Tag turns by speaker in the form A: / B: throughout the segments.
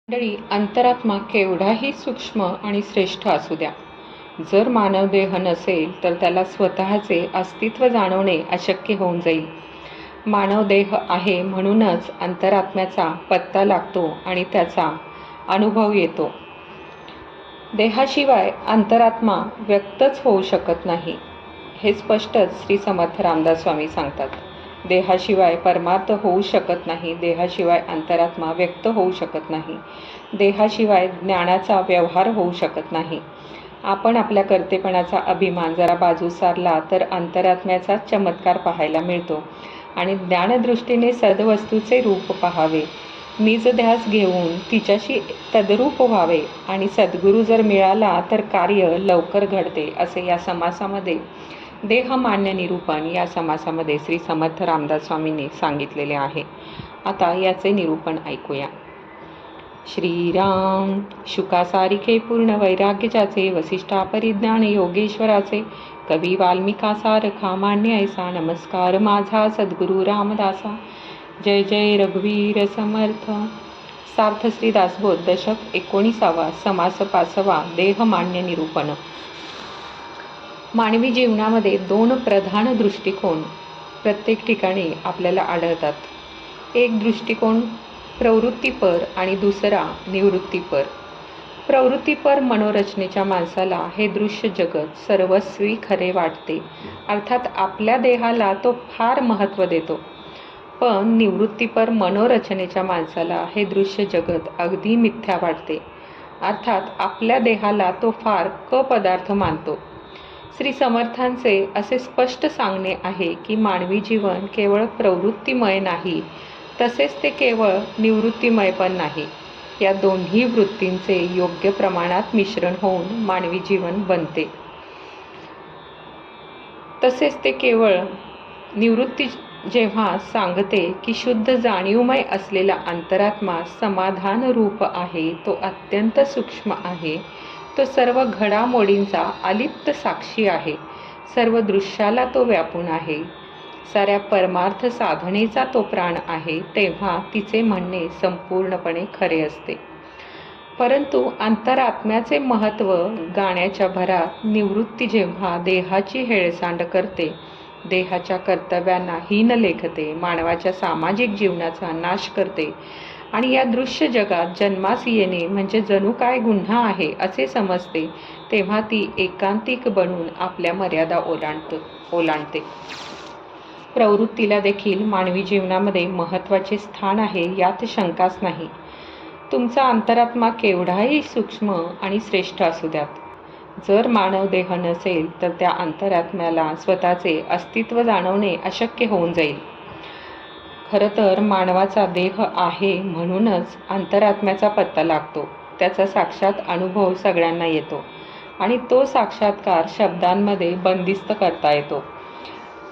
A: मंडळी, अंतरात्मा केवढाही सूक्ष्म आणि श्रेष्ठ असू द्या, जर मानव देह नसेल तर त्याला स्वतःचे अस्तित्व जाणवणे अशक्य होऊन जाईल. मानव देह आहे म्हणूनच अंतरात्म्याचा पत्ता लागतो आणि त्याचा अनुभव येतो. देहाशिवाय अंतरात्मा व्यक्तच होऊ शकत नाही, हे स्पष्टच श्री समर्थ रामदास स्वामी सांगतात. देहाशिवाय परमार्थ होऊ शकत नाही, देहाशिवाय अंतरात्मा व्यक्त होऊ शकत नाही, देहाशिवाय ज्ञानाचा व्यवहार होऊ शकत नाही. आपण आपल्या कर्तेपणाचा अभिमान जरा बाजू सारला तर अंतरात्म्याचा चमत्कार पाहायला मिळतो आणि ज्ञानदृष्टीने सद्वस्तूचे रूप पाहावे, निज ध्यास घेऊन तिच्याशी तद्रूप व्हावे आणि सद्गुरू जर मिळाला तर कार्य लवकर घडते, असे या समासामध्ये देहमान्य निरूपण या समासामध्ये श्री समर्थ रामदास स्वामींनी सांगितलेले आहे. आता याचे निरूपण ऐकूया. श्रीराम शुकासारिखे पूर्ण वैराग्य ज्याचे, वसिष्ठा परिज्ञान योगेश्वराचे, कवी वाल्मिका सारखा मान्य ऐसा, नमस्कार माझा सद्गुरू रामदासा. जय जय रघुवीर समर्थ. सार्थ श्री दासबोध दशक 19, समास 5, देहमान्य निरूपण. मानवी जीवनामध्ये दोन प्रधान दृष्टिकोन प्रत्येक ठिकाणी आपल्याला आढळतात. एक दृष्टिकोन प्रवृत्तीपर आणि दुसरा निवृत्तीपर. प्रवृत्तीपर मनोरचनेच्या माणसाला हे दृश्य जगत सर्वस्वी खरे वाटते, अर्थात आपल्या देहाला तो फार महत्त्व देतो. पण निवृत्तीपर मनोरचनेच्या माणसाला हे दृश्य जगत अगदी मिथ्या वाटते, अर्थात आपल्या देहाला तो फार पदार्थ मानतो. श्री समर्थांचे असे स्पष्ट सांगणे आहे की मानवी जीवन केवळ प्रवृत्तीमय नाही, तसेच ते केवळ निवृत्तीमय पण नाही. या दोन्ही वृत्तींचे योग्य प्रमाणात मिश्रण होऊन मानवी जीवन बनते. तसेच ते केवळ निवृत्ती जेव्हा सांगते की शुद्ध जाणीवमय असलेला अंतरात्मा समाधान रूप आहे, तो अत्यंत सूक्ष्म आहे, तो सर्व घडामोडींचा अलिप्त साक्षी आहे, सर्व दृश्याला तो व्यापून आहे, साऱ्या परमार्थ साधनेचा तो प्राण आहे, तेव्हा तिचे म्हणणे संपूर्णपणे खरे असते. परंतु अंतरात्म्याचे महत्त्व गाण्याच्या भरात निवृत्ती जेव्हा देहाची हेळसांड करते, देहाच्या कर्तव्यांना हीन लेखते, मानवाच्या सामाजिक जीवनाचा नाश करते आणि या दृश्य जगात जन्मास येणे म्हणजे जणू काय गुन्हा आहे असे समजते, तेव्हा ती एकांतिक बनून आपल्या मर्यादा ओलांडते. प्रवृत्तीला देखील मानवी जीवनामध्ये महत्त्वाचे स्थान आहे, यात शंकाच नाही. तुमचा अंतरात्मा केवढाही सूक्ष्म आणि श्रेष्ठ असू द्यात, जर मानव देह नसेल तर त्या अंतरात्म्याला स्वतःचे अस्तित्व जाणवणे अशक्य होऊन जाईल. खरं तर मानवाचा देह आहे म्हणूनच अंतरात्म्याचा पत्ता लागतो, त्याचा साक्षात अनुभव सगळ्यांना येतो आणि तो साक्षात्कार शब्दांमध्ये बंदिस्त करता येतो.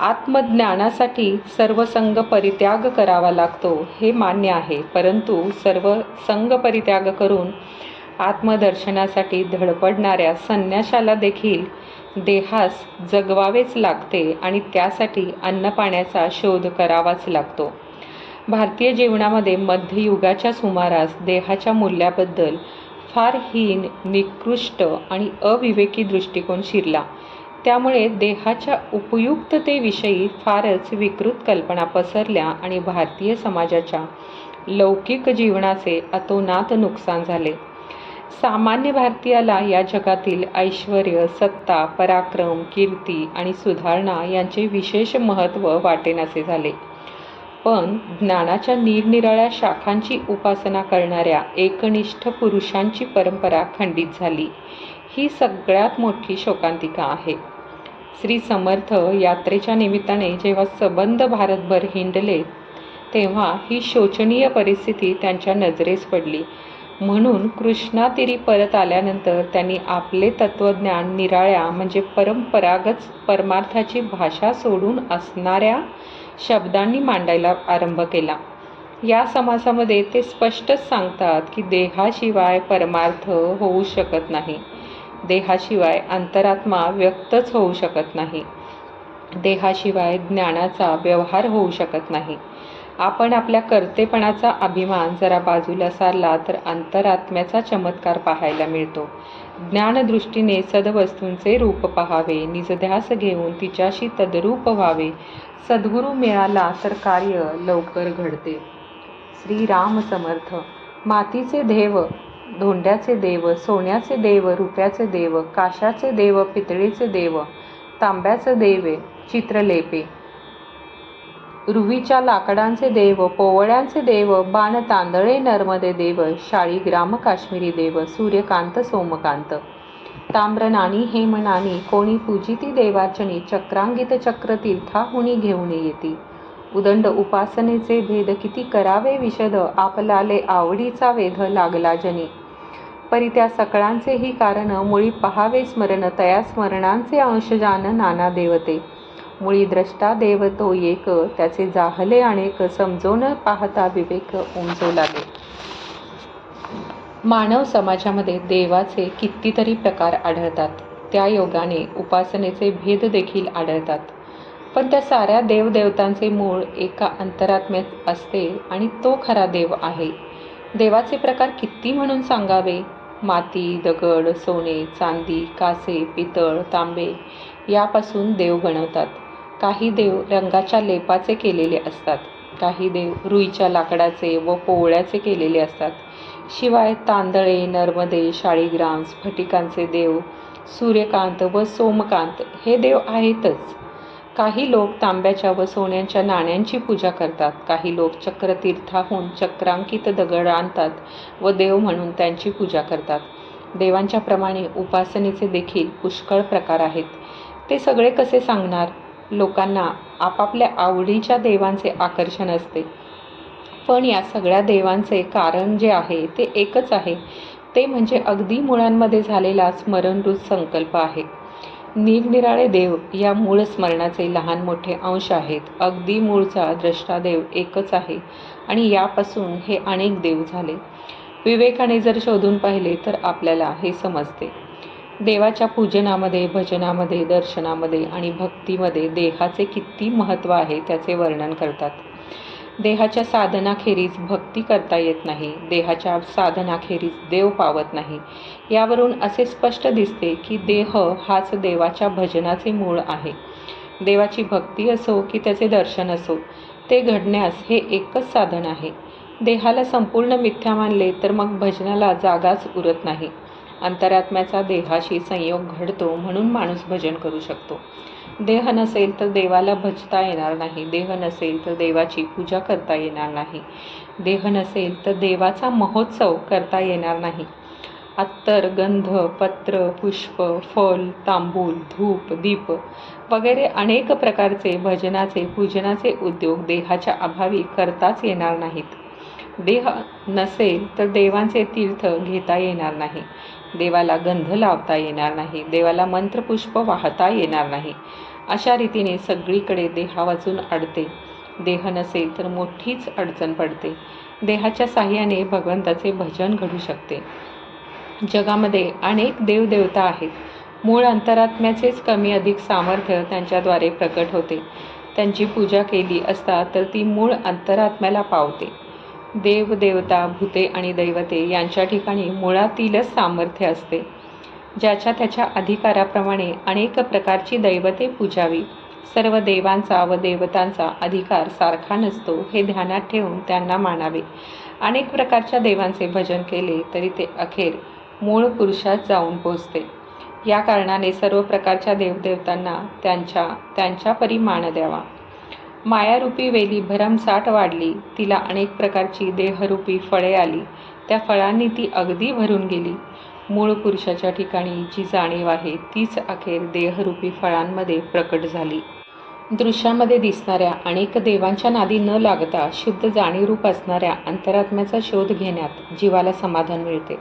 A: आत्मज्ञानासाठी सर्व संग परित्याग करावा लागतो हे मान्य आहे, परंतु सर्व संग परित्याग करून आत्मदर्शनासाठी धडपडणाऱ्या संन्याशाला देखील देहास जगवावेच लागते आणि त्यासाठी अन्नपाण्याचा शोध करावाच लागतो. भारतीय जीवनामध्ये मध्ययुगाच्या सुमारास देहाच्या मूल्याबद्दल फार हीन, निकृष्ट आणि अविवेकी दृष्टिकोन शिरला. त्यामुळे देहाच्या उपयुक्ततेविषयी फारच विकृत कल्पना पसरल्या आणि भारतीय समाजाच्या लौकिक जीवनाचे अतोनात नुकसान झाले. सामान्य भारतीयाला या जगातील ऐश्वर्य, सत्ता, पराक्रम, कीर्ती आणि सुधारणा यांचे विशेष महत्त्व वाटेनासे झाले. पण ज्ञानाच्या निरनिराळ्या शाखांची उपासना करणाऱ्या एकनिष्ठ पुरुषांची परंपरा खंडित झाली, ही सगळ्यात मोठी शोकांतिका आहे. श्री समर्थ यात्रेच्या निमित्ताने जेव्हा सबंध भारतभर हिंडले, तेव्हा ही शोचनीय परिस्थिती त्यांच्या नजरेस पडली. म्हणून कृष्णातीरी परत आल्यानंतर त्यांनी आपले तत्त्वज्ञान निराळ्या म्हणजे परंपरागत परमार्थाची भाषा सोडून असणाऱ्या शब्दांनी मांडायला आरंभ केला. या समासामध्ये ते स्पष्टच सांगतात की देहाशिवाय परमार्थ होऊ शकत नाही, देहाशिवाय अंतरात्मा व्यक्तच होऊ शकत नाही, देहाशिवाय ज्ञानाचा व्यवहार होऊ शकत नाही आपण आपल्या कर्तेपणाचा अभिमान जरा बाजूला सारला तर अंतरात्म्याचा चमत्कार पाहायला मिळतो. ज्ञानदृष्टीने सद्वस्तूंचे रूप पहावे, निजध्यास घेऊन तिच्याशी तद्रूप व्हावे. सद्गुरू मिळाला तर कार्य लवकर घडते. श्री राम समर्थ. मातीचे देव, धोंड्याचे देव, सोन्याचे देव, रुपयाचे देव, काशाचे देव, पितळेचे देव, तांब्याचे देव, चित्रलेपे, रुईच्या लाकडांचे देव, पोवळ्यांचे देव, बाण तांदळे नर्मदे देव, शाळीग्राम काश्मीरी देव, सूर्यकांत सोमकांत, ताम्रनानी हेमनानी, कोणी पूजिती देवार्चनी, चक्रांगित चक्र तीर्थाहुनी घेऊन येती. उदंड उपासनेचे भेद किती करावे विशद, आपलाले आवडीचा वेध लागला जनी. परी त्या सकळांचेही कारण, मुळी पहावे स्मरण, तया स्मरणांचे अंश जान नाना देवते. मुळी द्रष्टा देव तो एक, त्याचे जाहले अनेक, समजून पाहता विवेक उमजू लागे. मानव समाजामध्ये देवाचे कितीतरी प्रकार आढळतात. त्या योगाने उपासनेचे भेद देखील आढळतात. पण त्या साऱ्या देवदेवतांचे मूळ एका अंतरात्म्यात असते आणि तो खरा देव आहे. देवाचे प्रकार किती म्हणून सांगावे. माती, दगड, सोने, चांदी, कासे, पितळ, तांबे यापासून देव बनवतात. काही देव रंगाच्या लेपाचे केलेले असतात. काही देव रुईच्या लाकडाचे व पोवळ्याचे केलेले असतात. शिवाय तांदळे, नर्मदे, शाळीग्राम, स्फटिकांचे देव, सूर्यकांत व सोमकांत हे देव आहेतच. काही लोक तांब्याच्या व सोन्याच्या नाण्यांची पूजा करतात. काही लोक चक्रतीर्थाहून चक्रांकित दगड आणतात व देव म्हणून त्यांची पूजा करतात. देवांच्या प्रमाणे उपासनेचे देखील पुष्कळ प्रकार आहेत. ते सगळे कसे सांगणार. लोकांना आपापल्या आवडीच्या देवांचे आकर्षण असते. पण या सगळ्या देवांचे कारण जे आहे ते एकच आहे. ते म्हणजे अगदी मुळांमध्ये झालेला स्मरणरूप संकल्प आहे. निरनिराळे देव या मूळ स्मरणाचे लहान मोठे अंश आहेत. अगदी मूळचा द्रष्टादेव एकच आहे आणि यापासून हे अनेक देव झाले. विवेकाने जर शोधून पाहिले तर आपल्याला हे समजते. देवाच्या पूजनामध्ये, भजनामध्ये, दर्शनामध्ये आणि भक्तीमध्ये देहाचे किती महत्त्व आहे त्याचे वर्णन करतात. देहाच्या साधनाखेरीज भक्ती करता येत नाही. देहाच्या साधनाखेरीज देव पावत नाही. यावरून असे स्पष्ट दिसते की देह हाच देवाच्या भजनाचे मूळ आहे. देवाची भक्ती असो की त्याचे दर्शन असो, ते घडण्यास हे एकच साधन आहे. देहाला संपूर्ण मिथ्या मानले तर मग भजनाला जागाच उरत नाही. अंतरात्म्याचा देहाशी संयोग घडतो म्हणून माणूस भजन करू शकतो. देह नसेल तर देवाला भजता येणार नाही. देह नसेल तर देवाची पूजा करता येणार नाही. देह नसेल तर देवाचा महोत्सव करता येणार नाही. अत्तर, गंध, पत्र, पुष्प, फल, तांबूल, धूप, दीप वगैरे अनेक प्रकारचे भजनाचे, पूजनाचे उद्योग देहाच्या अभावी करताच येणार नाहीत. देह नसेल तर देवांचे तीर्थ घेता येणार नाही. देवाला गंध लावता येणार नाही. देवाला मंत्रपुष्प वाहता येणार नाही. अशा रीतीने सगळीकडे देहावाचून अडते. देह नसेल तर मोठीच अडचण पडते. देहाच्या साह्याने भगवंताचे भजन घडू शकते. जगामध्ये अनेक देवदेवता आहेत. मूळ अंतरात्म्याचेच कमी अधिक सामर्थ्य त्यांच्याद्वारे प्रकट होते. त्यांची पूजा केली असता तर ती मूळ अंतरात्म्याला पावते. देवदेवता, भूते आणि दैवते यांच्या ठिकाणी मुळातीलच सामर्थ्य असते. ज्याच्या त्याच्या अधिकाराप्रमाणे अनेक प्रकारची दैवते पूजावी. सर्व देवांचा व देवतांचा अधिकार सारखा नसतो हे ध्यानात ठेवून त्यांना मानावे. अनेक प्रकारच्या देवांचे भजन केले तरी ते अखेर मूळ पुरुषात जाऊन पोचते. या कारणाने सर्व प्रकारच्या देवदेवतांना त्यांच्या परी मान द्यावा. मायारूपी वेली भरमसाठ वाढली. तिला अनेक प्रकारची देहरूपी फळे आली. त्या फळांनी ती अगदी भरून गेली. मूळ पुरुषाच्या ठिकाणी जी जाणीव आहे तीच अखेर देहरूपी फळांमध्ये प्रकट झाली. दृश्यामध्ये दिसणाऱ्या अनेक देवांच्या नादी न लागता शुद्ध जाणीवरूप असणाऱ्या अंतरात्म्याचा शोध घेण्यात जीवाला समाधान मिळते.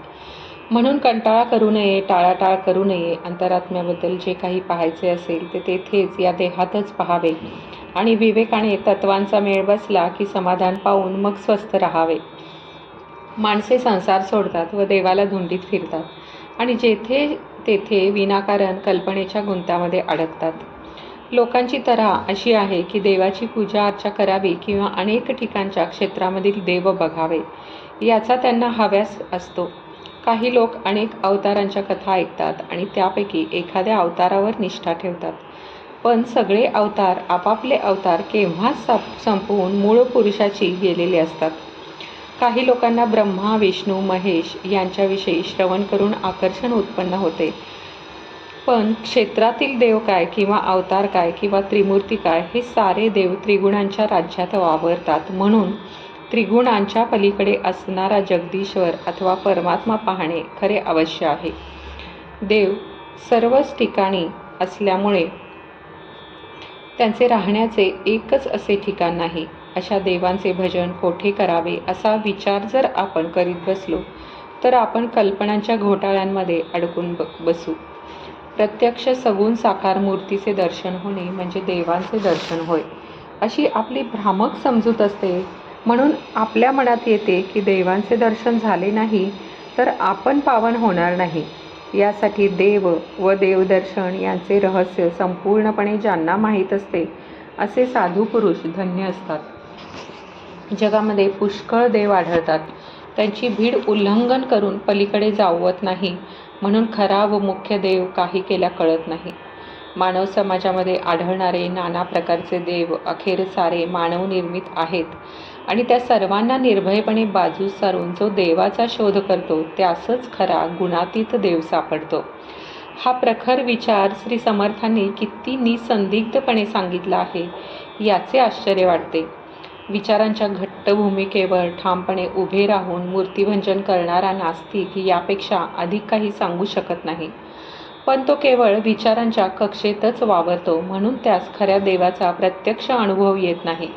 A: म्हणून कंटाळा करू नये, टाळाटाळ करू नये. अंतरात्म्याबद्दल जे काही पाहायचे असेल ते तेथेच या देहातच पाहावे आणि विवेकाने तत्वांचा मेळ बसला की समाधान पाहून मग स्वस्थ राहावे. माणसे संसार सोडतात व देवाला धुंडीत फिरतात आणि जेथे तेथे विनाकारण कल्पनेच्या गुंतामध्ये अडकतात. लोकांची तऱ्हा अशी आहे की देवाची पूजा अर्चा करावी किंवा अनेक ठिकाणच्या क्षेत्रामधील देव बघावे याचा त्यांना हव्यास असतो. काही लोक अनेक अवतारांच्या कथा ऐकतात आणि त्यापैकी एखाद्या अवतारावर निष्ठा ठेवतात. पण सगळे अवतार आपापले अवतार केव्हाच संपवून मूळ पुरुषाची गेलेले असतात. काही लोकांना ब्रह्मा, विष्णू, महेश यांच्याविषयी श्रवण करून आकर्षण उत्पन्न होते. पण क्षेत्रातील देव काय किंवा अवतार काय किंवा त्रिमूर्ती काय, हे सारे देव त्रिगुणांच्या राज्यात वावरतात. म्हणून त्रिगुणांच्या पलीकडे असणारा जगदीश्वर अथवा परमात्मा पाहणे खरे अवश्य आहे. देव सर्वच ठिकाणी असल्यामुळे त्यांचे राहण्याचे एकच असे ठिकाण नाही. अशा देवांचे भजन कोठे करावे असा विचार जर आपण करीत बसलो तर आपण कल्पनांच्या घोटाळ्यांमध्ये अडकून बसू. प्रत्यक्ष सगुण साकार मूर्तीचे दर्शन होणे म्हणजे देवांचे दर्शन होय, अशी आपली भ्रामक समजूत असते. म्हणून आपल्या मनात येते की देवांचे दर्शन झाले नाही तर आपण पावन होणार नाही. यासाठी देव व देवदर्शन यांचे रहस्य संपूर्णपणे ज्यांना माहीत असते असे साधू पुरुष धन्य असतात. जगामध्ये पुष्कळ देव आढळतात. त्यांची भीड उल्लंघन करून पलीकडे जावत नाही. म्हणून खरा व मुख्य देव काही केल्या कळत नाही. मानव समाजामध्ये आढळणारे नाना प्रकारचे देव अखेर सारे मानवनिर्मित आहेत आणि त्या सर्वांना निर्भयपणे बाजूस सारून जो देवाचा शोध करतो त्यासच खरा गुणातीत देव सापडतो. हा प्रखर विचार श्री समर्थांनी किती निसंदिग्धपणे सांगितला आहे याचे आश्चर्य वाटते. विचारांच्या घट्ट भूमिकेवर ठामपणे उभे राहून मूर्तिभंजन करणारा नास्तिक यापेक्षा अधिक काही सांगू शकत नाही. पण तो केवळ विचारांच्या कक्षेतच वावरतो, म्हणून त्यास खऱ्या देवाचा प्रत्यक्ष अनुभव येत नाही.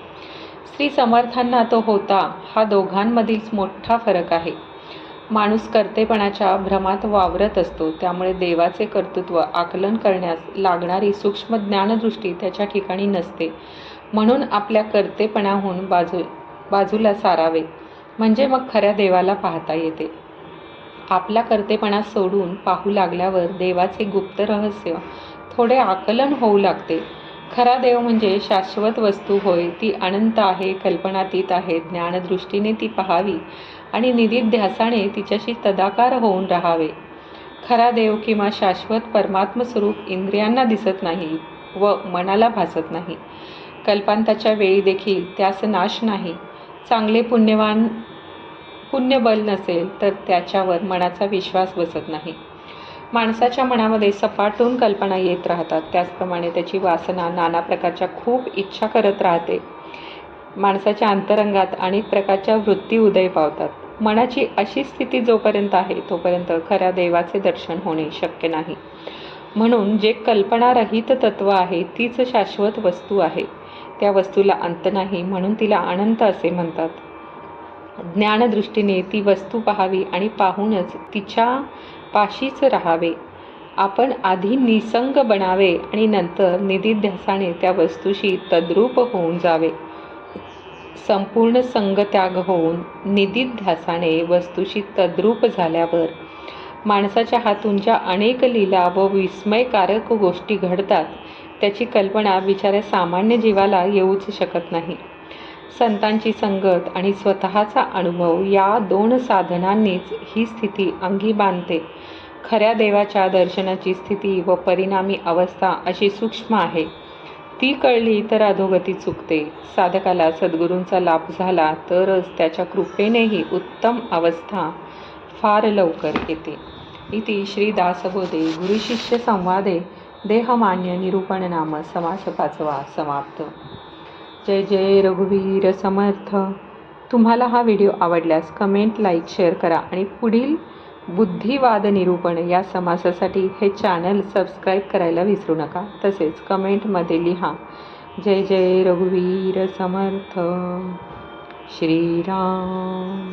A: श्री समर्थांना तो होता. हा दोघांमधील मोठा फरक आहे. माणूस कर्तेपणाच्या भ्रमात वावरत असतो, त्यामुळे देवाचे कर्तृत्व आकलन करण्यास लागणारी सूक्ष्म ज्ञानदृष्टी त्याच्या ठिकाणी नसते. म्हणून आपल्या कर्तेपणाहून बाजूला सारावे, म्हणजे मग खऱ्या देवाला पाहता येते. आपला कर्तेपणा सोडून पाहू लागल्यावर देवाचे गुप्त रहस्य थोडे आकलन होऊ लागते. खरा देव म्हणजे शाश्वत वस्तू होय. ती अनंत आहे, कल्पनातीत आहे. ज्ञानदृष्टीने ती पाहावी आणि निदिध्यासाने तिच्याशी तदाकार होऊन राहावे. खरा देव किंवा शाश्वत परमात्मस्वरूप इंद्रियांना दिसत नाही व मनाला भासत नाही. कल्पांताच्या वेळी देखील त्यास नाश नाही. चांगले पुण्यबल नसेल तर त्याच्यावर मनाचा विश्वास बसत नाही. माणसाच्या मनामध्ये सपाटून कल्पना येत राहतात. त्याचप्रमाणे त्याची वासना नाना प्रकारच्या खूप इच्छा करत राहते. माणसाच्या अंतरंगात अनेक प्रकारच्या वृत्ती उदय पावतात. मनाची अशी स्थिती जोपर्यंत आहे तोपर्यंत खऱ्या देवाचे दर्शन होणे शक्य नाही. म्हणून जे कल्पनारहित तत्व आहे तीच शाश्वत वस्तू आहे. त्या वस्तूला अंत नाही, म्हणून तिला अनंत असे म्हणतात. ज्ञानदृष्टीने ती वस्तू पाहावी आणि पाहूनच तिच्या पाशीच राहावे. आपण आधी निसंग बनावे आणि नंतर निदिध्यासाने त्या वस्तूशी तद्रूप होऊन जावे. संपूर्ण संगत्याग होऊन निदिध्यासाने वस्तूशी तद्रूप झाल्यावर माणसाच्या हातून ज्या अनेक लीला व विस्मयकारक गोष्टी घडतात त्याची कल्पना बिचाऱ्या सामान्य जीवाला येऊच शकत नाही. संतांची संगत आणि स्वतःचा अनुभव या दोन साधनांनीच ही स्थिती अंगी बांधते. खऱ्या देवाच्या दर्शनाची स्थिती व परिणामी अवस्था अशी सूक्ष्म आहे. ती कळली तर अधोगती चुकते. साधकाला सद्गुरूंचा लाभ झाला तरच त्याच्या कृपेनेही उत्तम अवस्था फार लवकर येते. इति श्री दासबोधे गुरुशिष्य संवादे देहमान्य निरूपण नाम समास 5वा समाप्त. जय जय रघुवीर समर्थ. तुम्हाला हा व्हिडिओ आवडल्यास कमेंट, लाईक, शेअर करा आणि पुढील बुद्धिवाद निरूपण या समासासाठी हे चॅनल सबस्क्राईब करायला विसरू नका. तसेच कमेंटमध्ये लिहा जय जय रघुवीर समर्थ. श्रीराम.